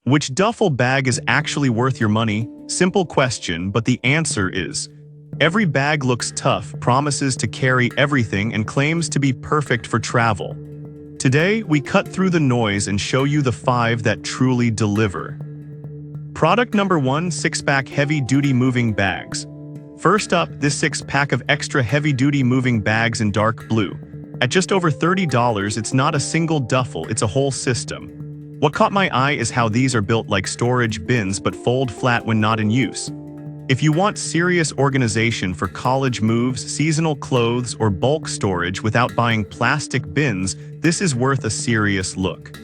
Which duffel bag is actually worth your money? Simple question, but the answer is every bag looks tough, promises to carry everything, and claims to be perfect for travel. Today, we cut through the noise and show you the 5 that truly deliver. Product number 1, 6-pack heavy-duty moving bags. First up, this 6-pack of extra heavy-duty moving bags in dark blue. At just over $30, it's not a single duffel, it's a whole system. What caught my eye is how these are built like storage bins but fold flat when not in use. If you want serious organization for college moves, seasonal clothes, or bulk storage without buying plastic bins, this is worth a serious look.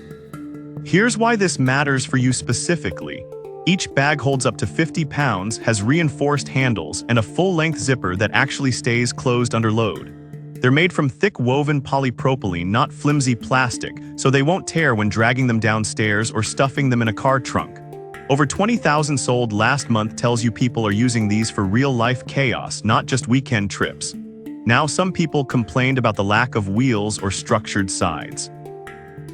Here's why this matters for you specifically. Each bag holds up to 50 pounds, has reinforced handles, and a full-length zipper that actually stays closed under load. They're made from thick woven polypropylene, not flimsy plastic, so they won't tear when dragging them downstairs or stuffing them in a car trunk. Over 20,000 sold last month tells you people are using these for real-life chaos, not just weekend trips. Now, some people complained about the lack of wheels or structured sides.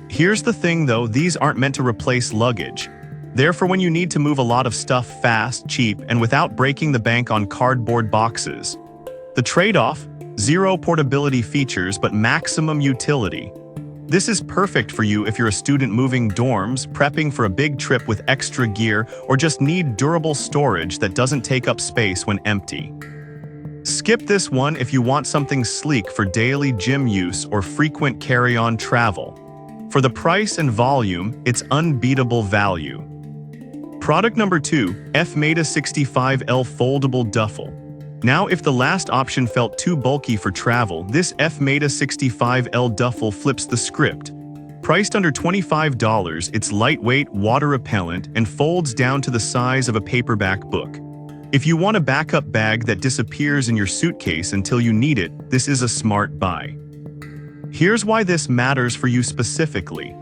Here's the thing though, these aren't meant to replace luggage. They're for when you need to move a lot of stuff fast, cheap, and without breaking the bank on cardboard boxes. The trade-off? Zero portability features but maximum utility. This is perfect for you if you're a student moving dorms, prepping for a big trip with extra gear, or just need durable storage that doesn't take up space when empty. Skip this one if you want something sleek for daily gym use or frequent carry-on travel. For the price and volume, it's unbeatable value. Product number 2, F-Meta 65L Foldable Duffel. Now, if the last option felt too bulky for travel, this F-Meta 65L duffel flips the script. Priced under $25, it's lightweight, water-repellent, and folds down to the size of a paperback book. If you want a backup bag that disappears in your suitcase until you need it, this is a smart buy. Here's why this matters for you specifically.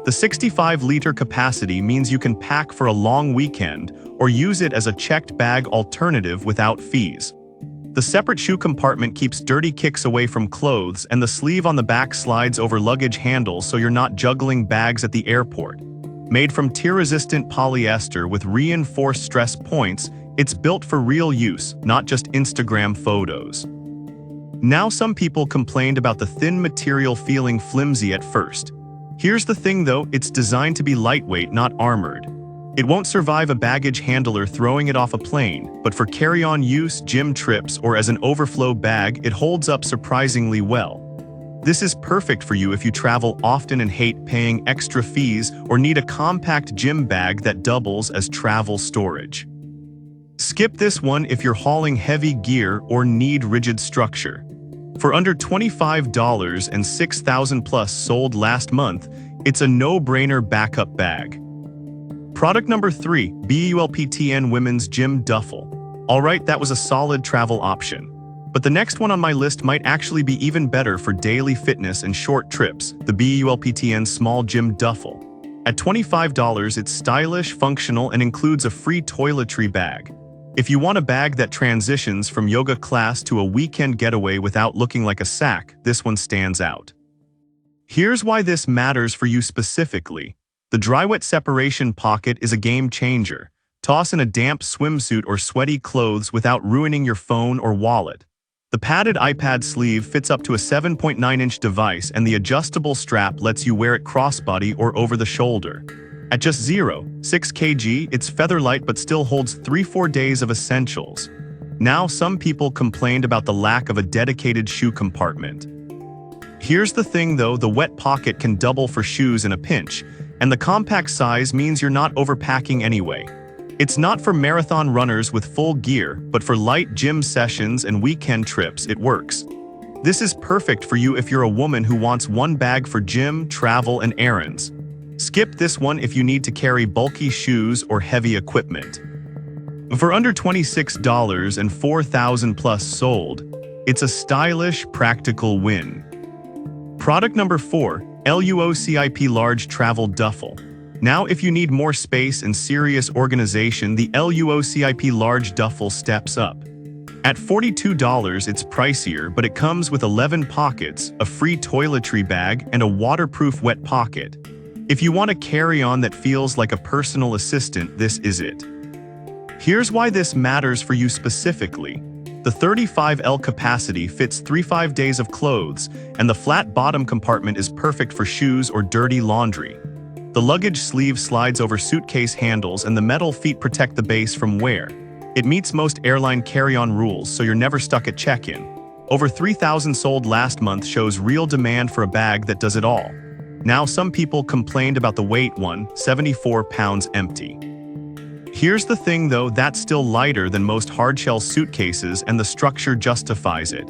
The 65-liter capacity means you can pack for a long weekend or use it as a checked bag alternative without fees. The separate shoe compartment keeps dirty kicks away from clothes, and the sleeve on the back slides over luggage handles so you're not juggling bags at the airport. Made from tear-resistant polyester with reinforced stress points, it's built for real use, not just Instagram photos. Now, some people complained about the thin material feeling flimsy at first. Here's the thing though, it's designed to be lightweight, not armored. It won't survive a baggage handler throwing it off a plane, but for carry-on use, gym trips, or as an overflow bag, it holds up surprisingly well. This is perfect for you if you travel often and hate paying extra fees or need a compact gym bag that doubles as travel storage. Skip this one if you're hauling heavy gear or need rigid structure. For under $25 and 6,000 plus sold last month, it's a no-brainer backup bag. Product number 3, BULPTN Women's Gym Duffel. Alright, that was a solid travel option. But the next one on my list might actually be even better for daily fitness and short trips, the BULPTN Small Gym Duffel. At $25, it's stylish, functional, and includes a free toiletry bag. If you want a bag that transitions from yoga class to a weekend getaway without looking like a sack, this one stands out. Here's why this matters for you specifically. The dry-wet separation pocket is a game changer. Toss in a damp swimsuit or sweaty clothes without ruining your phone or wallet. The padded iPad sleeve fits up to a 7.9-inch device, and the adjustable strap lets you wear it crossbody or over the shoulder. At just 0.6 kg, it's feather-light but still holds 3-4 days of essentials. Now, some people complained about the lack of a dedicated shoe compartment. Here's the thing though, the wet pocket can double for shoes in a pinch, and the compact size means you're not overpacking anyway. It's not for marathon runners with full gear, but for light gym sessions and weekend trips, it works. This is perfect for you if you're a woman who wants one bag for gym, travel, and errands. Skip this one if you need to carry bulky shoes or heavy equipment. For under $26 and 4,000 plus sold, it's a stylish, practical win. Product number 4, LUOCIP Large Travel Duffel. Now, if you need more space and serious organization, the LUOCIP Large Duffel steps up. At $42, it's pricier, but it comes with 11 pockets, a free toiletry bag, and a waterproof wet pocket. If you want a carry-on that feels like a personal assistant, this is it. Here's why this matters for you specifically. The 35L capacity fits 3-5 days of clothes, and the flat bottom compartment is perfect for shoes or dirty laundry. The luggage sleeve slides over suitcase handles and the metal feet protect the base from wear. It meets most airline carry-on rules, so you're never stuck at check-in. Over 3,000 sold last month shows real demand for a bag that does it all. Now some people complained about the weight, 74 pounds empty. Here's the thing though, that's still lighter than most hardshell suitcases and the structure justifies it.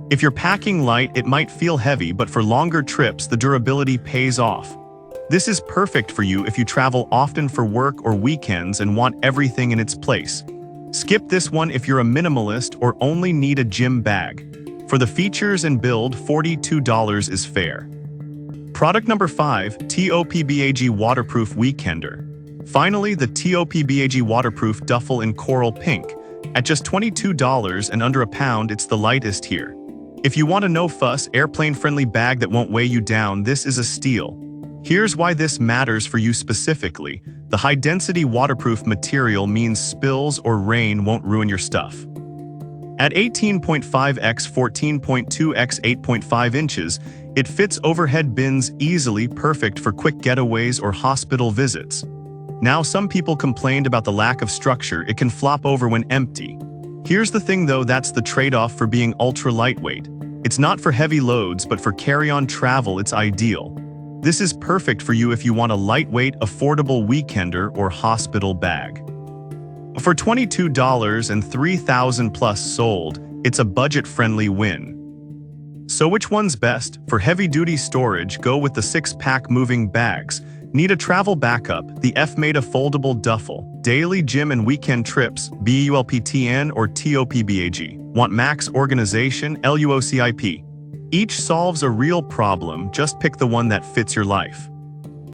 If you're packing light, it might feel heavy, but for longer trips, the durability pays off. This is perfect for you if you travel often for work or weekends and want everything in its place. Skip this one if you're a minimalist or only need a gym bag. For the features and build, $42 is fair. Product number 5, TOPBAG Waterproof Weekender. Finally, the TOPBAG Waterproof Duffel in Coral Pink. At just $22 and under a pound, it's the lightest here. If you want a no-fuss, airplane-friendly bag that won't weigh you down, this is a steal. Here's why this matters for you specifically. The high-density waterproof material means spills or rain won't ruin your stuff. At 18.5 x 14.2 x 8.5 inches, it fits overhead bins easily, perfect for quick getaways or hospital visits. Now, some people complained about the lack of structure. It can flop over when empty. Here's the thing though, that's the trade-off for being ultra-lightweight. It's not for heavy loads, but for carry-on travel, it's ideal. This is perfect for you if you want a lightweight, affordable weekender or hospital bag. For $22 and 3,000 plus sold, it's a budget-friendly win. So which one's best? For heavy-duty storage, go with the 6-pack moving bags. Need a travel backup? The F-Made Foldable Duffel. Daily gym and weekend trips, BULPTN or TOPBAG. Want max organization? LUOCIP. Each solves a real problem, just pick the one that fits your life.